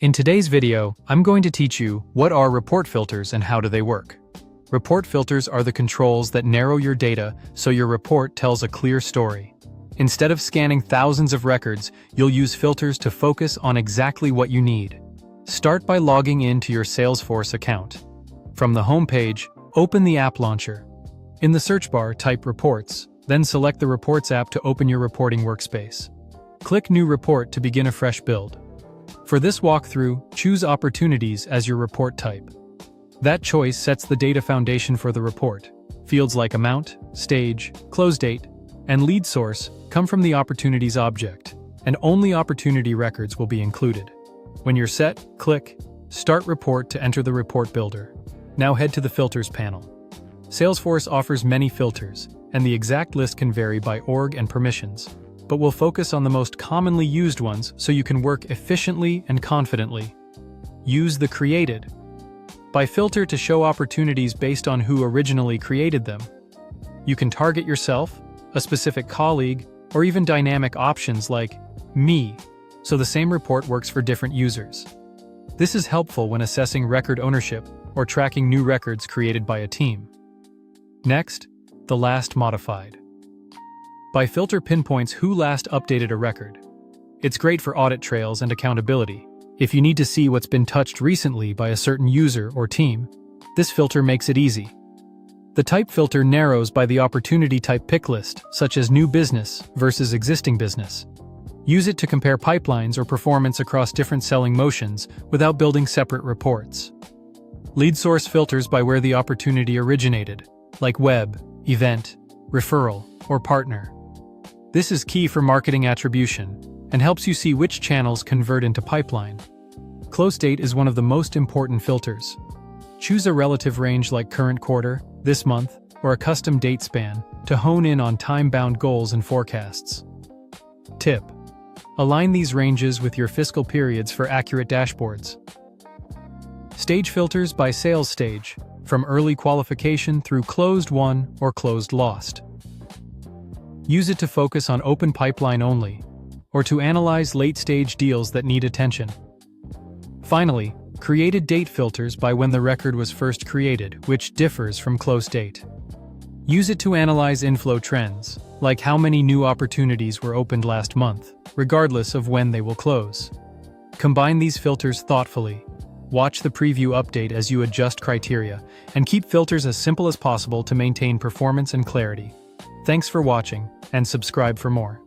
In today's video, I'm going to teach you what are report filters and how do they work. Report filters are the controls that narrow your data so your report tells a clear story. Instead of scanning thousands of records, you'll use filters to focus on exactly what you need. Start by logging in to your Salesforce account. From the home page, open the app launcher. In the search bar, type Reports, then select the Reports app to open your reporting workspace. Click New Report to begin a fresh build. For this walkthrough, choose Opportunities as your report type. That choice sets the data foundation for the report. Fields like amount, stage, close date, and lead source come from the Opportunities object, and only opportunity records will be included. When you're set, click Start Report to enter the report builder. Now head to the Filters panel. Salesforce offers many filters, and the exact list can vary by org and permissions, but we'll focus on the most commonly used ones so you can work efficiently and confidently. Use the Created by filter to show opportunities based on who originally created them. You can target yourself, a specific colleague, or even dynamic options like Me, so the same report works for different users. This is helpful when assessing record ownership or tracking new records created by a team. Next, the last modified. By filter pinpoints who last updated a record. It's great for audit trails and accountability. If you need to see what's been touched recently by a certain user or team, this filter makes it easy. The type filter narrows by the opportunity type pick list, such as new business versus existing business. Use it to compare pipelines or performance across different selling motions without building separate reports. Lead source filters by where the opportunity originated, like web, event, referral, or partner. This is key for marketing attribution and helps you see which channels convert into pipeline. Close date is one of the most important filters. Choose a relative range like current quarter, this month, or a custom date span to hone in on time-bound goals and forecasts. Tip: align these ranges with your fiscal periods for accurate dashboards. Stage filters by sales stage, from early qualification through closed won or closed lost. Use it to focus on open pipeline only, or to analyze late-stage deals that need attention. Finally, created date filters by when the record was first created, which differs from close date. Use it to analyze inflow trends, like how many new opportunities were opened last month, regardless of when they will close. Combine these filters thoughtfully. Watch the preview update as you adjust criteria, and keep filters as simple as possible to maintain performance and clarity. Thanks for watching, and subscribe for more.